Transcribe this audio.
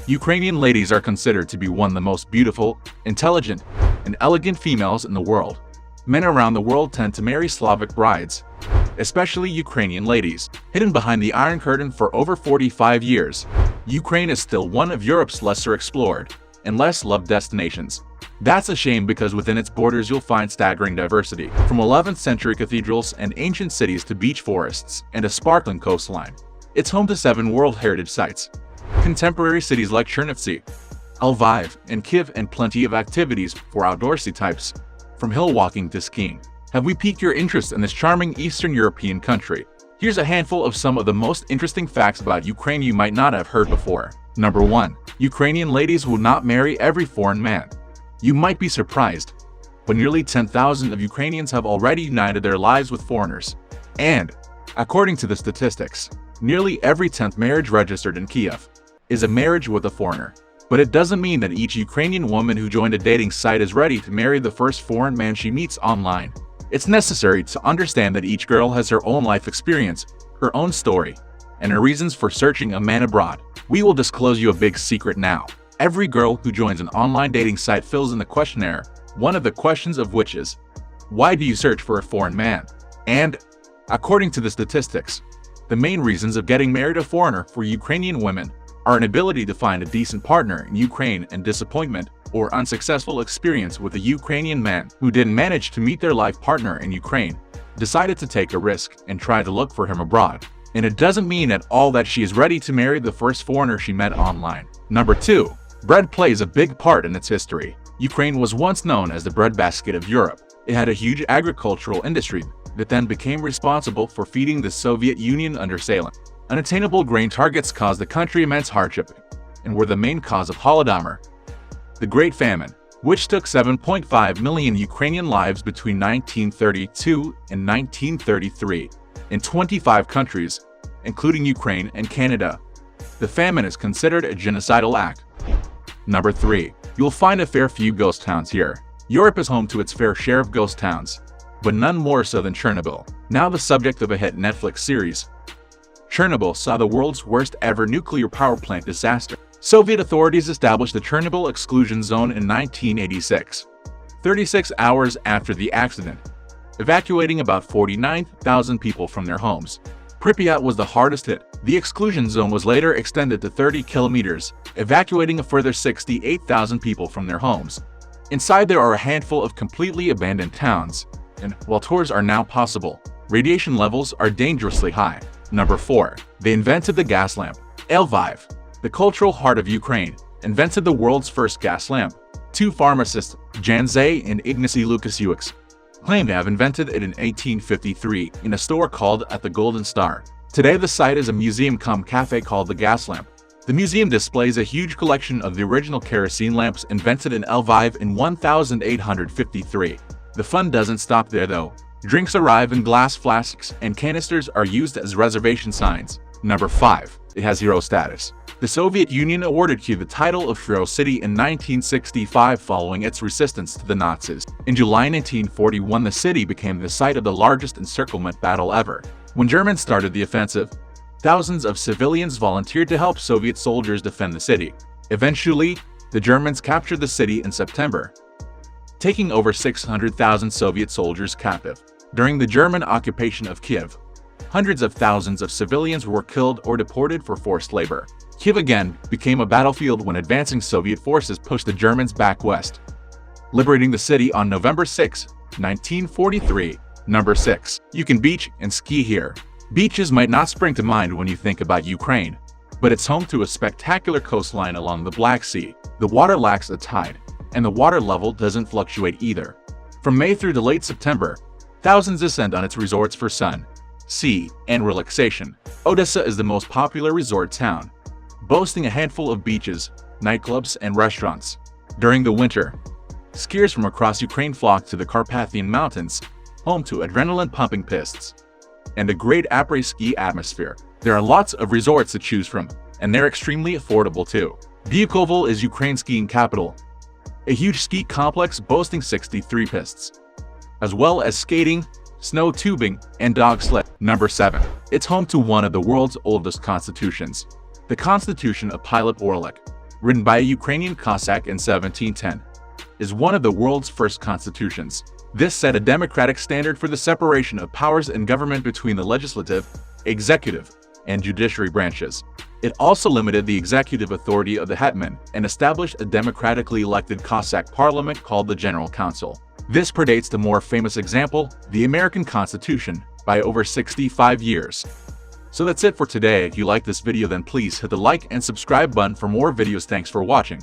Ukrainian ladies are considered to be one of the most beautiful, intelligent, and elegant females in the world. Men around the world tend to marry Slavic brides, especially Ukrainian ladies. Hidden behind the Iron Curtain for over 45 years, Ukraine is still one of Europe's lesser explored and less loved destinations. That's a shame, because within its borders you'll find staggering diversity, from 11th century cathedrals and ancient cities to beech forests and a sparkling coastline. It's home to 7 World Heritage Sites, contemporary cities like Chernivtsi, Lviv and Kyiv, and plenty of activities for outdoorsy types, from hill walking to skiing. Have we piqued your interest in this charming Eastern European country? Here's a handful of some of the most interesting facts about Ukraine you might not have heard before. Number 1. Ukrainian ladies will not marry every foreign man. You might be surprised, but nearly 10,000 of Ukrainians have already united their lives with foreigners. And, according to the statistics, nearly every 10th marriage registered in Kyiv is a marriage with a foreigner. But it doesn't mean that each Ukrainian woman who joined a dating site is ready to marry the first foreign man she meets online. It's necessary to understand that each girl has her own life experience, her own story, and her reasons for searching a man abroad. We will disclose you a big secret now. Every girl who joins an online dating site fills in the questionnaire, one of the questions of which is, why do you search for a foreign man? And, according to the statistics, the main reasons of getting married a foreigner for Ukrainian women are inability to find a decent partner in Ukraine and disappointment or unsuccessful experience with a Ukrainian man who didn't manage to meet their life partner in Ukraine, decided to take a risk and try to look for him abroad. And it doesn't mean at all that she is ready to marry the first foreigner she met online. Number 2. Bread plays a big part in its history. Ukraine was once known as the breadbasket of Europe. It had a huge agricultural industry that then became responsible for feeding the Soviet Union under Stalin. Unattainable grain targets caused the country immense hardship and were the main cause of Holodomor, the Great Famine, which took 7.5 million Ukrainian lives between 1932 and 1933 in 25 countries, including Ukraine and Canada. The famine is considered a genocidal act. Number 3. You'll find a fair few ghost towns here. Europe is home to its fair share of ghost towns, but none more so than Chernobyl, now the subject of a hit Netflix series. Chernobyl saw the world's worst ever nuclear power plant disaster. Soviet authorities established the Chernobyl exclusion zone in 1986, 36 hours after the accident, evacuating about 49,000 people from their homes. Pripyat was the hardest hit. The exclusion zone was later extended to 30 kilometers, evacuating a further 68,000 people from their homes. Inside there are a handful of completely abandoned towns, and while tours are now possible, radiation levels are dangerously high. Number 4. They invented the gas lamp. Lviv, the cultural heart of Ukraine, invented the world's first gas lamp. 2 pharmacists, Jan Zay and Ignacy Lukasiewicz, claim to have invented it in 1853 in a store called At the Golden Star. Today the site is a museum-cum-cafe called the Gas Lamp. The museum displays a huge collection of the original kerosene lamps invented in Lviv in 1853. The fun doesn't stop there though. Drinks arrive in glass flasks and canisters are used as reservation signs. Number 5. It has hero status. The Soviet Union awarded Kyiv the title of Hero City in 1965 following its resistance to the Nazis. In July 1941, the city became the site of the largest encirclement battle ever. When Germans started the offensive, thousands of civilians volunteered to help Soviet soldiers defend the city. Eventually, the Germans captured the city in September, taking over 600,000 Soviet soldiers captive. During the German occupation of Kyiv, hundreds of thousands of civilians were killed or deported for forced labor. Kyiv again became a battlefield when advancing Soviet forces pushed the Germans back west, liberating the city on November 6, 1943. Number 6. You can beach and ski here. Beaches might not spring to mind when you think about Ukraine, but it's home to a spectacular coastline along the Black Sea. The water lacks a tide, and the water level doesn't fluctuate either. From May through to late September, thousands descend on its resorts for sun, sea, and relaxation. Odessa is the most popular resort town, boasting a handful of beaches, nightclubs, and restaurants. During the winter, skiers from across Ukraine flock to the Carpathian Mountains, home to adrenaline-pumping pists and a great après-ski atmosphere. There are lots of resorts to choose from, and they're extremely affordable too. Bukovel is Ukraine's skiing capital, a huge ski complex boasting 63 pists, as well as skating, snow tubing, and dog sled. Number 7. It's home to one of the world's oldest constitutions, the Constitution of Pilot Orlik, written by a Ukrainian Cossack in 1710, is one of the world's first constitutions. This set a democratic standard for the separation of powers in government between the legislative, executive, and judiciary branches. It also limited the executive authority of the hetman and established a democratically elected Cossack parliament called the General Council. This predates the more famous example, the American Constitution, by over 65 years. So that's it for today. If you like this video, then please hit the like and subscribe button for more videos. Thanks for watching.